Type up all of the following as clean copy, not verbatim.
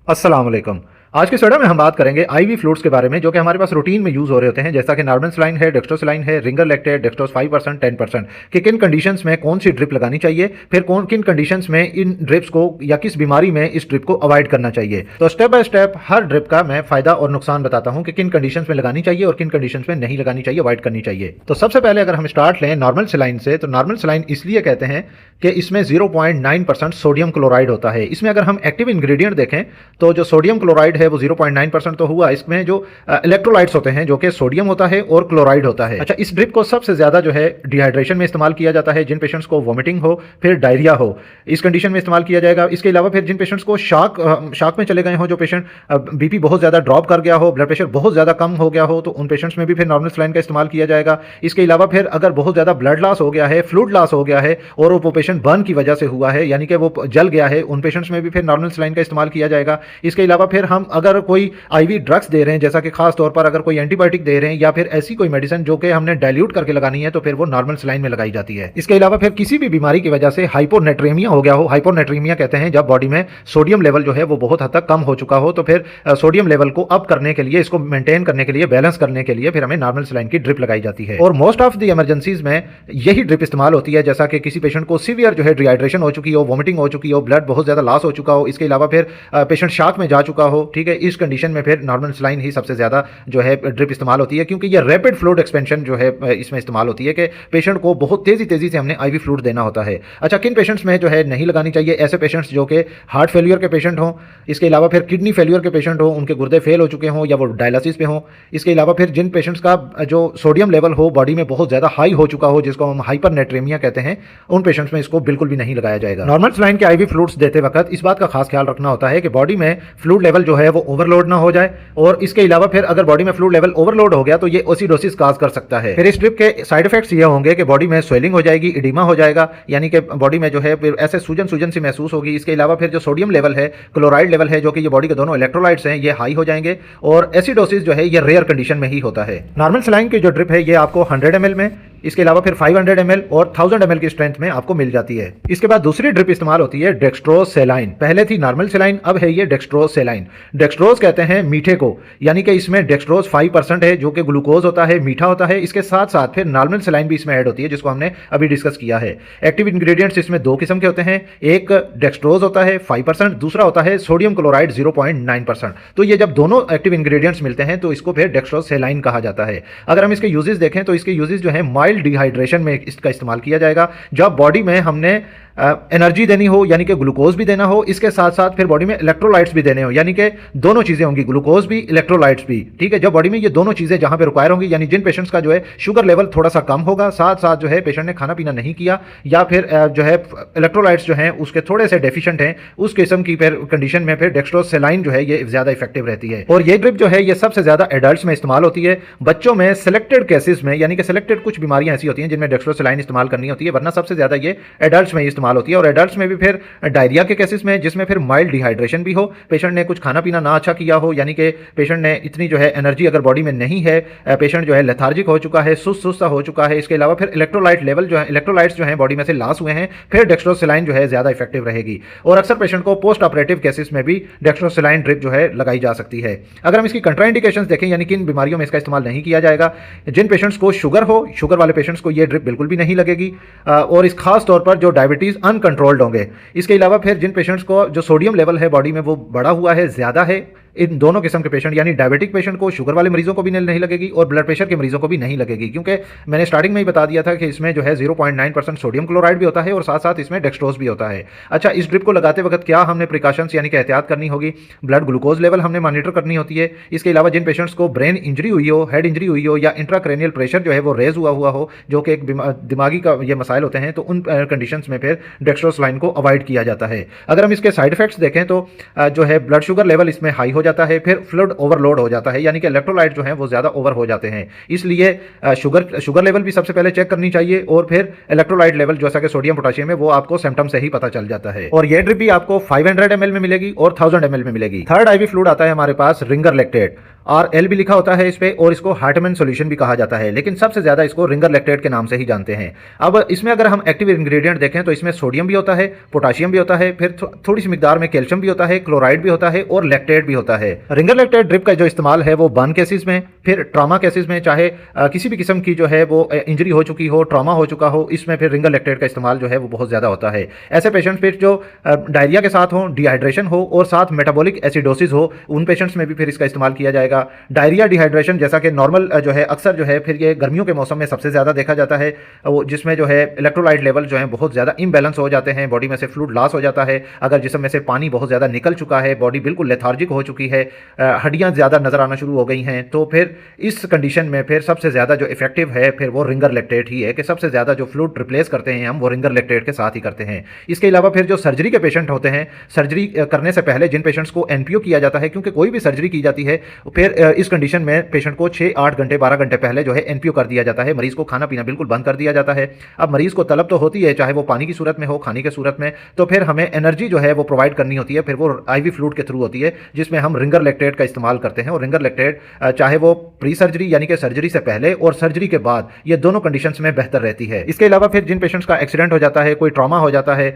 अस्सलाम वालेकुम। आज के स्टडी में हम बात करेंगे आईवी फ्लूइड्स के बारे में जो कि हमारे पास रूटीन में यूज हो रहे होते हैं, जैसा कि नॉर्मल सलाइन है, डेक्स्ट्रोसलाइन है, रिंगर लैक्टेट, डेक्स्ट्रोस 5%, 10%। कि किन कंडीशंस में कौन सी ड्रिप लगानी चाहिए, फिर कौन किन कंडीशंस में इन ड्रिप्स को या किस बीमारी में इस ड्रिप को अवॉइड करना चाहिए। तो step by step her drip का मैं फायदा और नुकसान बताता हूं कि किन कंडीशंस में लगानी चाहिए और किन कंडीशंस में नहीं लगानी चाहिए, अवॉइड करनी चाहिए। तो सबसे पहले अगर हम स्टार्ट लें नॉर्मल सलाइन से, तो नॉर्मल सलाइन इसलिए कहते हैं कि इसमें 0.9% सोडियम क्लोराइड होता है। इसमें अगर हम एक्टिव इंग्रेडिएंट देखें तो जो सोडियम क्लोराइड है वो 0.9% तो हुआ। इसमें जो इलेक्ट्रोलाइट्स होते हैं जो कि सोडियम होता है और क्लोराइड होता है। अच्छा, इस ड्रिप को सबसे ज्यादा जो है डिहाइड्रेशन में इस्तेमाल किया जाता है, जिन पेशेंट्स को वॉमिटिंग हो, फिर डायरिया हो, इस कंडीशन में इस्तेमाल किया जाएगा। इसके अलावा फिर जिन पेशेंट्स को शॉक में चले गए हो, जो पेशेंट बीपी बहुत ज्यादा ड्रॉप कर गया हो, ब्लड प्रेशर बहुत ज्यादा कम हो गया हो, तो उन पेशेंट्स में भी फिर नॉर्मल सलाइन का इस्तेमाल किया जाएगा। इसके अलावा फिर अगर बहुत ज्यादा ब्लड लॉस हो गया है, फ्लूइड लॉस हो गया है और वो पेशेंट बर्न की वजह से हुआ है, यानी कि वो जल गया है, उन पेशेंट्स में भी फिर नॉर्मल सलाइन का इस्तेमाल किया जाएगा। इसके अलावा फिर हम अगर कोई आईवी ड्रग्स दे रहे हैं, जैसा कि खास तौर पर अगर कोई एंटीबायोटिक दे रहे हैं या फिर ऐसी कोई मेडिसिन जो कि हमने डाइल्यूट करके लगानी है, तो फिर वो नॉर्मल सलाइन में लगाई जाती है। इसके अलावा फिर किसी भी बीमारी की वजह से हाइपोनेट्रेमिया हो गया हो, हाइपोनेट्रेमिया कहते हैं जब बॉडी में सोडियम लेवल जो है वो बहुत हद तक कम हो चुका हो, तो फिर सोडियम लेवल को अप करने के लिए, इसको मेंटेन करने के लिए, बैलेंस करने के लिए फिर हमें नॉर्मल सलाइन की ड्रिप लगाई जाती है। और मोस्ट ऑफ द इमरजेंसीज में यही ड्रिप इस्तेमाल होती है, जैसा कि किसी पेशेंट को सीवियर जो है डिहाइड्रेशन हो चुकी हो, वॉमिटिंग हो चुकी हो, ब्लड बहुत ज्यादा लॉस हो चुका हो, इसके अलावा फिर पेशेंट शॉक में जा चुका हो, ठीक है, इस कंडीशन में फिर नॉर्मल सलाइन ही सबसे ज्यादा जो है ड्रिप इस्तेमाल होती है, क्योंकि ये रैपिड फ्लूइड एक्सपेंशन जो है इसमें इस्तेमाल होती है कि पेशेंट को बहुत तेजी से हमने आईवी फ्लूइड देना होता है। अच्छा, किन पेशेंट्स में जो है नहीं लगानी चाहिए? ऐसे पेशेंट्स जो कि हार्ट फेलियर के पेशेंट हों, इसके अलावा फिर किडनी फेलियर के पेशेंट हों, उनके गुर्दे फेल हो चुके हों या वो डायलिसिस पे हों, इसके अलावा फिर जिन पेशेंट्स का जो सोडियम लेवल हो बॉडी में बहुत ज्यादा हाई हो चुका हो, जिसको हम हाइपरनेट्रेमिया कहते हैं, उन पेशेंट्स में इसको बिल्कुल भी नहीं लगाया जाएगा। नॉर्मल सलाइन के आईवी फ्लूइड्स देते वक्त इस बात का खास ख्याल रखना होता है कि बॉडी में फ्लूइड लेवल जो है वो ओवरलोड ना हो जाए, और इसके अलावा फिर अगर बॉडी में फ्लूइड लेवल ओवरलोड हो गया तो ये एसिडोसिस काज कर सकता है। फिर इस ड्रिप के साइड इफेक्ट्स ये होंगे कि बॉडी में स्वेलिंग हो जाएगी, इडीमा हो जाएगा, यानी कि बॉडी में जो है फिर ऐसे सूजन सी महसूस होगी। इसके अलावा फिर जो सोडियम लेवल है, क्लोराइड लेवल है, जो कि ये बॉडी के दोनों इलेक्ट्रोलाइट्स हैं, ये हाई हो जाएंगे, और एसिडोसिस जो है ये रेयर कंडीशन में ही होता है। नॉर्मल सलाइन की जो ड्रिप है ये आपको 100 ml में, इसके अलावा फिर 500 ml और 1000 ml की स्ट्रेंथ में आपको मिल जाती है। इसके बाद दूसरी ड्रिप इस्तेमाल होती है डेक्स्ट्रोसेलाइन। पहले थी नॉर्मल सेलाइन, अब है ये डेक्स्ट्रोसेलाइन। डेक्स्ट्रोज कहते हैं मीठे को, यानी कि इसमें डेक्स्ट्रोज 5% है जो कि ग्लूकोज होता है, मीठा होता है। इसके साथ साथ फिर नॉर्मल सेलाइन भी इसमें ऐड होती है, जिसको हमने अभी डिस्कस किया है। एक्टिव इंग्रेडिएंट्स इसमें दो किस्म के होते हैं, एक डेक्स्ट्रोज होता है 5%, दूसरा होता है सोडियम क्लोराइड 0.9%। तो ये जब दोनों एक्टिव इंग्रेडिएंट्स मिलते हैं तो इसको फिर डेक्स्ट्रोसेलाइन कहा जाता है। अगर हम इसके यूजेस देखें तो इसके यूजेस जो है माइल्ड डिहाइड्रेशन में इसका इस्तेमाल किया जाएगा, जब बॉडी में हमने एनर्जी देनी हो, यानी कि ग्लूकोज भी देना हो, इसके साथ साथ फिर बॉडी में इलेक्ट्रोलाइट्स भी देने हो, यानी कि दोनों चीजें होंगी, ग्लूकोज भी, इलेक्ट्रोलाइट्स भी, ठीक है। जब बॉडी में ये दोनों चीजें जहां पे रिक्वायर होंगी, यानी जिन पेशेंट्स का जो है शुगर लेवल थोड़ा सा कम होगा, साथ साथ जो है पेशेंट ने खाना पीना नहीं किया, या फिर जो है इलेक्ट्रोलाइट्स जो है उसके थोड़े से डेफिशिएंट हैं, उस किस्म की फिर कंडीशन में फिर डेक्स्ट्रोसेलाइन जो है ये ज्यादा इफेक्टिव रहती है। और ये ड्रिप जो है ये सबसे ज्यादा एडल्ट्स में इस्तेमाल होती है। बच्चों में सिलेक्टेड केसेस में, यानी कि सिलेक्टेड कुछ बीमारियां ऐसी होती हैं जिनमें डेक्स्ट्रोसेलाइन इस्तेमाल करनी होती है, वरना सबसे ज्यादा ये एडल्ट्स में इस्तेमाल होती है। और एडल्ट्स में भी फिर डायरिया के केसेस में, जिसमें फिर माइल्ड डिहाइड्रेशन भी हो, पेशेंट ने कुछ खाना पीना ना अच्छा किया हो, यानी कि पेशेंट ने इतनी जो है एनर्जी अगर बॉडी में नहीं है, पेशेंट जो है लेथार्जिक हो चुका है, सुस्त हो चुका है। इसके अलावा फिर इलेक्ट्रोलाइट लेवल जो है, इलेक्ट्रोलाइट्स जो है बॉडी में से लॉस हुए हैं, फिर डेक्स्ट्रोसेलाइन जो है ज्यादा इफेक्टिव रहेगी। और अक्सर पेशेंट को पोस्ट ऑपरेटिव केसेस में भी डेक्स्ट्रोसेलाइन ड्रिप जो है लगाई जा सकती है। अगर हम इसकी कंट्राइंडिकेशंस देखें, यानी किन बीमारियों में इसका इस्तेमाल नहीं किया जाएगा, जिन पेशेंट्स को शुगर हो, शुगर वाले पेशेंट्स को ये ड्रिप बिल्कुल भी नहीं लगेगी, और इस खास तौर पर जो डायबिटीज अनकंट्रोल्ड होंगे। इसके अलावा फिर जिन पेशेंट्स को जो सोडियम लेवल है बॉडी में वो बढ़ा हुआ है, ज्यादा है, इन दोनों किस्म के पेशेंट, यानी डायबिटिक पेशेंट को, शुगर वाले मरीजों को भी नहीं लगेगी और ब्लड प्रेशर के मरीजों को भी नहीं लगेगी, क्योंकि मैंने स्टार्टिंग में ही बता दिया था कि इसमें जो है 0.9% सोडियम क्लोराइड भी होता है और साथ साथ इसमें डेक्स्ट्रोज भी होता है। अच्छा, इस ड्रिप को लगाते वक्त क्या हमने प्रिकॉशंस यानी कि एहतियात करनी होगी? ब्लड ग्लूकोज लेवल हमने मॉनिटर करनी होती है। इसके अलावा जिन पेशेंट्स को ब्रेन इंजरी हुई हो, हेड इंजरी हुई हो, या इंट्राक्रेनियल प्रेशर जो है वो रेज हुआ हो, जो कि एक दिमागी का ये मसाइल होते हैं, तो उन कंडीशंस में फिर डेक्स्ट्रोसेलाइन को अवॉइड किया जाता है। अगर हम इसके साइड इफेक्ट्स देखें तो जो है ब्लड शुगर लेवल इसमें हाई हो जाता है, फिर फ्लूइड ओवरलोड हो जाता है, यानी कि इलेक्ट्रोलाइट जो है वो ज्यादा ओवर हो जाते हैं। इसलिए शुगर लेवल भी सबसे पहले चेक करनी चाहिए, और फिर इलेक्ट्रोलाइट लेवल जैसा कि सोडियम पोटेशियम है वो आपको सिम्टम से ही पता चल जाता है। और ये ड्रिप भी आपको 500 ml में मिलेगी और 1000 ml में मिलेगी। थर्ड आईवी फ्लूइड आता है हमारे पास रिंगर लैक्टेट। RL भी लिखा होता है इस पे, और इसको हार्टमैन सॉल्यूशन भी कहा जाता है, लेकिन सबसे ज़्यादा इसको रिंगर लैक्टेट के नाम से ही जानते हैं। अब इसमें अगर हम एक्टिव इंग्रेडिएंट देखें तो इसमें सोडियम भी होता है, पोटाशियम भी होता है, फिर थोड़ी सी मिकदार में कैल्शियम भी होता है, क्लोराइड भी होता है और लैक्टेट भी होता है। रिंगर लैक्टेट ड्रिप का जो इस्तेमाल है वो बर्न केसेस में, फिर ट्रॉमा केसेस में, चाहे किसी भी किस्म की जो है वो इंजरी हो चुकी हो, ट्रॉमा हो चुका हो, इसमें फिर रिंगर लैक्टेट का इस्तेमाल जो है वो बहुत ज़्यादा होता है। ऐसे पेशेंट फिर जो डायरिया के साथ हो, डिहाइड्रेशन हो और साथ मेटाबॉलिक एसिडोसिस हो, उन पेशेंट्स में भी फिर इसका इस्तेमाल किया जाएगा। डायरिया, डिहाइड्रेशन जैसा कि नॉर्मल जो है अक्सर जो है फिर ये गर्मियों के मौसम में सबसे ज़्यादा देखा जाता है, वो जिसमें जो है इलेक्ट्रोलाइट लेवल जो है बहुत ज़्यादा इम्बैलेंस हो जाते हैं, बॉडी में से फ्लूइड लॉस हो जाता है। अगर जिस्म में से पानी बहुत ज़्यादा निकल चुका है, बॉडी बिल्कुल लेथार्जिक हो चुकी है, हड्डियाँ ज़्यादा नज़र आना शुरू हो गई हैं, तो फिर इस कंडीशन में फिर सबसे ज़्यादा जो इफेक्टिव है फिर वो रिंगर लैक्टेट ही है कि सबसे ज़्यादा जो फ्लूइड रिप्लेस करते हैं हम वो रिंगर लैक्टेट के साथ ही करते हैं। इसके अलावा फिर जो सर्जरी के पेशेंट होते हैं, सर्जरी करने से पहले जिन पेशेंट्स को एनपीओ किया जाता है, क्योंकि कोई भी सर्जरी की जाती है फिर इस कंडीशन में पेशेंट को 6-8 घंटे 12 घंटे पहले जो है एनपीओ कर दिया जाता है, मरीज को खाना पीना बिल्कुल बंद कर दिया जाता है। अब मरीज को तलब तो होती है, चाहे वो पानी की सूरत में हो, खाने की सूरत में, तो फिर हमें एनर्जी जो है वो प्रोवाइड करनी होती है, फिर वो आईवी फ्लूइड के थ्रू होती है, जिसमें हम रिंगर लैक्टेट का इस्तेमाल करते हैं। और रिंगर लैक्टेट चाहे वो प्री सर्जरी यानी कि सर्जरी से पहले और सर्जरी के बाद, ये दोनों कंडीशंस में बेहतर रहती है। इसके अलावा फिर जिन पेशेंट्स का एक्सीडेंट हो जाता है, कोई ट्रॉमा हो जाता है,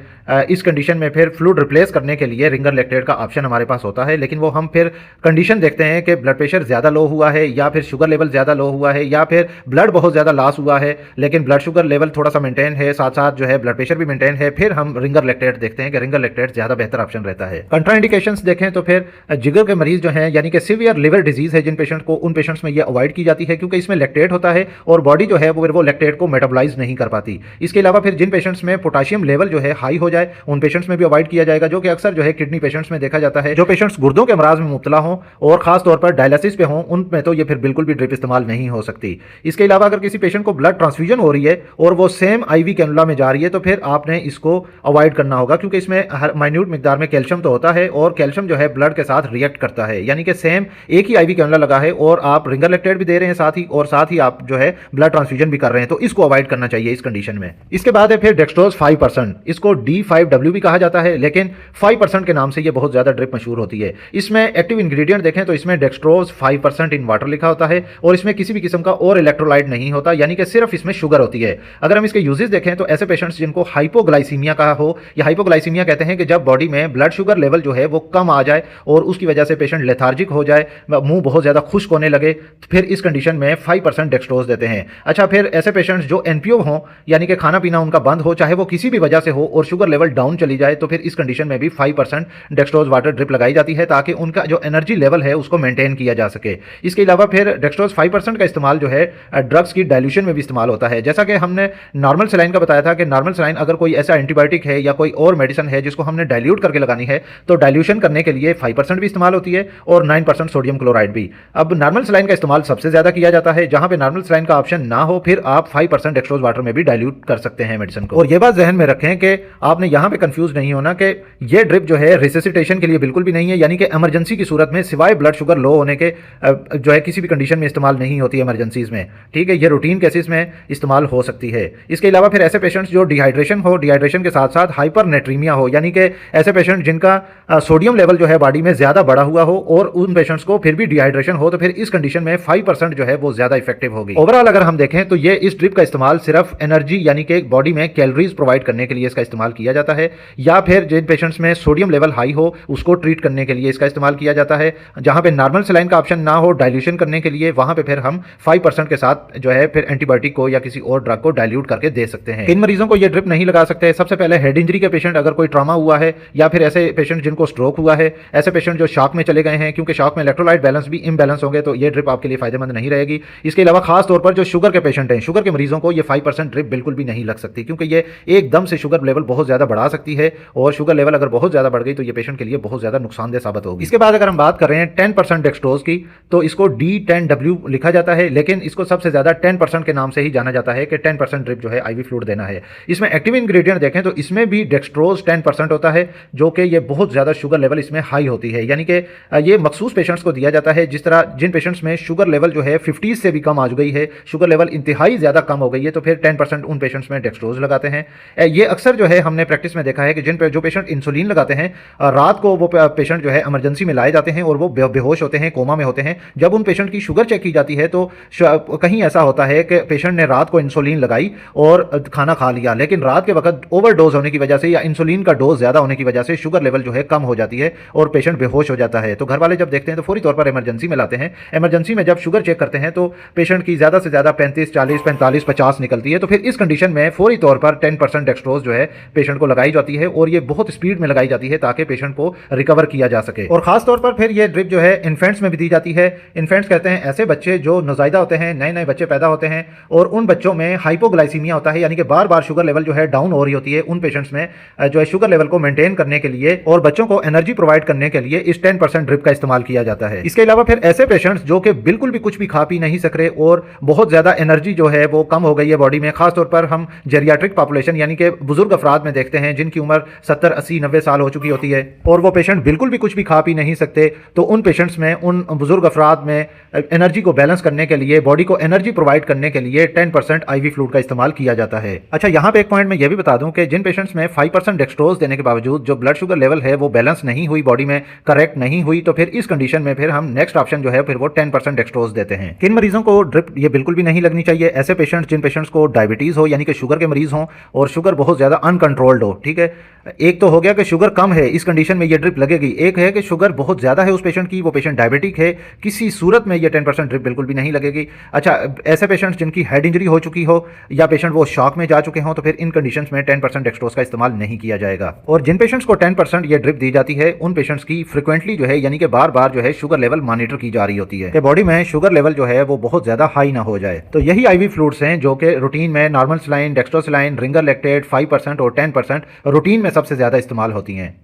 इस कंडीशन में फिर फ्लूइड रिप्लेस करने के लिए रिंगर लैक्टेट का ऑप्शन हमारे पास होता है, लेकिन वो हम फिर कंडीशन देखते हैं कि ब्लड प्रेशर ज़्यादा लो हुआ है, या फिर शुगर लेवल ज़्यादा लो हुआ है, या फिर ब्लड बहुत ज़्यादा लॉस हुआ है लेकिन ब्लड शुगर लेवल थोड़ा सा मेंटेन है, साथ साथ जो है ब्लड प्रेशर भी मेंटेन है, फिर हम रिंगर लैक्टेट देखते हैं कि रिंगर लैक्टेट ज़्यादा बेहतर ऑप्शन रहता है। कंट्राइंडिकेशंस देखें तो फिर जिगर के मरीज जो हैं, यानी कि सीवियर लिवर डिजीज है जिन पेशेंट को, उन पेशेंट्स में ये अवॉइड की जाती है, क्योंकि इसमें लैक्टेट होता है और बॉडी जो है वो लैक्टेट को मेटाबोलाइज नहीं कर पाती। इसके अलावा फिर जिन पेशेंट्स में पोटाशियम लेवल जो है हाई हो जाए, उन पेशेंट्स में भी अवॉइड किया जाएगा, जो कि अक्सर जो है किडनी पेशेंट्स में देखा जाता है। जो पेशेंट्स गुर्दों के अमराज में मुब्तला हों और खास तौर पर डायलिसिस पे हों, उनमें तो ये फिर बिल्कुल भी ड्रिप इस्तेमाल नहीं हो सकती। इसके अलावा अगर किसी पेशेंट को ब्लड ट्रांसफ्यूजन हो रही है और वो सेम आईवी कैनुला में जा रही है, तो फिर आपने इसको अवॉइड करना होगा, क्योंकि इसमें हर माइन्यूट मिकदार में कैल्शियम तो होता है और कैल्शियम जो है ब्लड के साथ रिएक्ट करता है, यानी कि सेम एक ही आईवी कैनुला लगा है और आप रिंगर लैक्टेट भी दे रहे हैं साथ ही आप जो है ब्लड ट्रांसफ्यूजन भी कर रहे हैं, तो इसको अवॉइड करना चाहिए इस कंडीशन में। इसके बाद है फिर डेक्सट्रोज 5%, इसको D5W भी कहा जाता है, लेकिन 5% के नाम से ये बहुत ज्यादा ड्रिप मशहूर होती है। इसमें एक्टिव इंग्रेडिएंट देखें तो इसमें डेक्सट्रोज 5% इन वाटर लिखा होता है और इसमें किसी भी किस्म का और इलेक्ट्रोलाइट नहीं होता, यानी कि सिर्फ इसमें शुगर होती है। अगर हम इसके यूजेस देखें तो ऐसे पेशेंट्स जिनको हाइपोग्लाइसीमिया का हो, या हाइपोग्लाइसीमिया कहते हैं कि जब बॉडी में ब्लड शुगर लेवल जो है वो कम आ जाए और उसकी वजह से पेशेंट लेथार्जिक हो जाए, मुंह बहुत ज्यादा खुश्क होने लगे, तो फिर इस कंडीशन में 5% डेक्सट्रोज देते हैं। अच्छा, फिर ऐसे पेशेंट्स जो एनपीओ हों, यानी कि खाना पीना उनका बंद हो, चाहे वो किसी भी वजह से हो, और शुगर लेवल डाउन चली जाए, तो फिर इस कंडीशन में भी 5% डेक्सट्रोज वाटर ड्रिप लगाई जाती है, ताकि उनका जो एनर्जी लेवल है उसको मेंटेन किया जा सके। इसके अलावा फिर डेक्सट्रोज 5% का इस्तेमाल जो है ड्रग्स की डाइल्यूशन में भी इस्तेमाल होता है। जैसा कि हमने नॉर्मल सलाइन का बताया था कि नॉर्मल सलाइन अगर कोई ऐसा एंटीबायोटिक है या कोई और मेडिसिन है जिसको हमने डाइल्यूट करके लगानी है, तो डाइल्यूशन करने के लिए 5% भी इस्तेमाल होती है और 9% सोडियम क्लोराइड भी। अब नॉर्मल सलाइन का इस्तेमाल सबसे ज्यादा किया जाता है, जहां पे नॉर्मल सलाइन का ऑप्शन ना हो फिर आप 5% डेक्सट्रोज वाटर में भी डाइल्यूट कर सकते हैं मेडिसिन को। और ये बात जहन में रखें कि आपने यहां पे कंफ्यूज नहीं होना कि ये ड्रिप जो है रिससिटेशन के लिए बिल्कुल भी नहीं है, यानी कि इमरजेंसी की सूरत में सिवाय ब्लड शुगर लो होने के जो है किसी भी कंडीशन में इस्तेमाल नहीं होती है इमरजेंसीज में, ठीक है। ये रूटीन केसेस में इस्तेमाल हो सकती है। इसके अलावा फिर ऐसे पेशेंट्स जो डिहाइड्रेशन हो, डिहाइड्रेशन के साथ साथ हाइपरनेट्रीमिया हो, यानी कि ऐसे पेशेंट जिनका सोडियम लेवल जो है बॉडी में ज्यादा बढ़ा हुआ हो और उन पेशेंट्स को फिर भी डिहाइड्रेशन हो, तो फिर इस कंडीशन में 5% जो है वो ज्यादा इफेक्टिव होगी। ओवरऑल अगर हम देखें तो ये इस ड्रिप का इस्तेमाल सिर्फ एनर्जी यानी कि बॉडी में कैलोरीज प्रोवाइड करने के लिए इसका इस्तेमाल किया जाता है, या फिर जिन पेशेंट्स में सोडियम लेवल हाई हो उसको ट्रीट करने के लिए इसका इस्तेमाल किया जाता है। जहां पे नॉर्मल सलाइन का ऑप्शन ना हो डाइल्यूशन करने के लिए, वहां पे फिर हम 5% के साथ जो है फिर एंटीबायोटिक को या किसी और ड्रग को डाइल्यूट करके दे सकते हैं। इन मरीजों को ये ड्रिप नहीं लगा सकते। सबसे पहले हेड इंजरी के पेशेंट, अगर कोई ट्रॉमा हुआ है, या फिर ऐसे पेशेंट जिनको स्ट्रोक हुआ है, ऐसे पेशेंट जो शॉक में चले गए हैं, क्योंकि शॉक में इलेक्ट्रोलाइट बैलेंस भी इम्बैलेंस होंगे, तो ये ड्रिप आपके लिए फायदेमंद नहीं रहेगी। इसके अलावा खास तौर पर जो शुगर के पेशेंट हैं, शुगर के मरीजों को ये 5% ड्रिप बिल्कुल भी नहीं लग सकती, क्योंकि ये एकदम से शुगर लेवल बहुत ज्यादा बढ़ा सकती है और शुगर लेवल अगर बहुत ज्यादा बढ़ गई तो ये पेशेंट के लिए बहुत ज्यादा नुकसानदेह साबित होगी। इसके बाद अगर हम बात कर रहे हैं 10% डेक्सट्रोज की, तो इसको D10W लिखा जाता है, लेकिन इसको सबसे ज्यादा 10% के नाम से ही जाना जाता है कि 10% ड्रिप जो है आईवी फ्लूइड देना है। इसमें एक्टिव इंग्रेडिएंट देखें तो इसमें भी डेक्सट्रोज 10% होता है, जो कि ये बहुत ज्यादा शुगर लेवल इसमें हाई होती है, यानी कि ये मखसूस पेशेंट्स को दिया जाता है। जिस तरह जिन पेशेंट्स में में शुगर लेवल जो है 50 से भी कम आ गई है, शुगर लेवल इंतहाई ज़्यादा कम हो गई है, तो फिर 10% उन पेशेंट्स में डेक्सट्रोज लगाते हैं। ये अक्सर जो है हमने प्रैक्टिस में देखा है कि जो पेशेंट इंसुलिन लगाते हैं, रात को वो पेशेंट जो है इमरजेंसी में लाए जाते हैं और वो बेहोश होते हैं, कोमा में होते हैं। जब उन पेशेंट की शुगर चेक की जाती है तो कहीं ऐसा होता है कि पेशेंट ने रात को इंसुलिन लगाई और खाना खा लिया, लेकिन रात के वक्त ओवरडोज होने की वजह से या इंसुलिन का डोज ज़्यादा होने की वजह से शुगर लेवल जो है कम हो जाती है और पेशेंट बेहोश हो जाता है। तो घर वाले जब देखते हैं तो फौरी तौर पर इमरजेंसी में लाते हैं। इमरजेंसी में जब शुगर चेक करते हैं तो पेशेंट की ज़्यादा से ज़्यादा 35, 40, 45, 50 निकलती है। तो फिर इस कंडीशन में फौरी तौर पर 10% डेक्सट्रोज जो है पेशेंट को लगाई जाती है और ये बहुत स्पीड में लगाई जाती है ताकि पेशेंट को रिकवर किया जा सके। और खास तौर पर फिर ये ड्रिप जो है इन्फेंट्स में भी दी जाती है। इन्फेंट्स कहते हैं ऐसे बच्चे जो नौज़ायदा होते हैं, नए नए बच्चे पैदा होते हैं और उन बच्चों में हाइपोग्लाइसीमिया होता है, यानी कि बार बार शुगर लेवल जो है डाउन हो रही होती है। उन पेशेंट्स में जो है शुगर लेवल को मेंटेन करने के लिए और बच्चों को एनर्जी प्रोवाइड करने के लिए इस 10% ड्रिप का इस्तेमाल किया जाता है। इसके अलावा फिर ऐसे पेशेंट्स जो कि बिल्कुल भी कुछ भी खा पी नहीं सक रहे और बहुत ज़्यादा एनर्जी जो है वो कम हो गई है बॉडी में, खासतौर पर हम जेरियाट्रिक पॉपुलेशन यानी कि बुजुर्ग अफराद में देखते हैं जिनकी उम्र 70, 80, 90 साल हो चुकी होती है और वो पेशेंट बिल्कुल भी कुछ भी खा पी नहीं सकते। तो उन पेशेंट्स में, उन बुजुर्ग अफराद में एनर्जी को बैलेंस करने के लिए, बॉडी को एनर्जी प्रोवाइड करने के लिए 10% IV फ्लूइड का इस्तेमाल किया जाता है। अच्छा, यहाँ पे एक पॉइंट मैं ये भी बता दूं कि जिन पेशेंट्स में 5% डेक्सट्रोज देने के बावजूद जो ब्लड शुगर लेवल है वो बैलेंस नहीं हुई, बॉडी में करेक्ट नहीं हुई, तो फिर इस कंडीशन में फिर हम नेक्स्ट ऑप्शन जो है फिर वो 10% डेक्सट्रोज देते हैं। किन मरीजों को ड्रिप ये बिल्कुल भी नहीं लगनी चाहिए? ऐसे पेशेंट्स जिन पेशेंट्स को डायबिटीज हो यानी कि शुगर के मरीज हों और शुगर बहुत ज़्यादा अनकंट्रोल्ड हो। ठीक है, एक तो हो गया कि शुगर कम है, इस कंडीशन में ये ड्रिप लगेगी। एक है कि शुगर बहुत ज़्यादा है उस पेशेंट की, वो पेशेंट डायबिटिक है, किसी सूरत में ये 10% ड्रिप बिल्कुल भी नहीं लगेगी। अच्छा, ऐसे पेशेंट्स जिनकी हेड इंजरी हो चुकी हो या पेशेंट वो शॉक में जा चुके हों तो फिर इन कंडीशंस में 10% डेक्सट्रोज का इस्तेमाल नहीं किया जाएगा। और जिन पेशेंट्स को 10% ये ड्रिप दी जाती है उन पेशेंट्स की फ्रिक्वेंटली जो है यानी कि बार बार जो है शुगर लेवल मॉनिटर की जा रही होती है कि बॉडी में शुगर लेवल जो है वो बहुत ज़्यादा हाई ना हो जाए। तो यही IV फ्लूइड्स हैं जो कि रूटीन में नॉर्मल सलाइन, डेक्स्ट्रोसलाइन, रिंगर लैक्टेट 5% और 10% रूटीन में सबसे ज़्यादा इस्तेमाल होती हैं।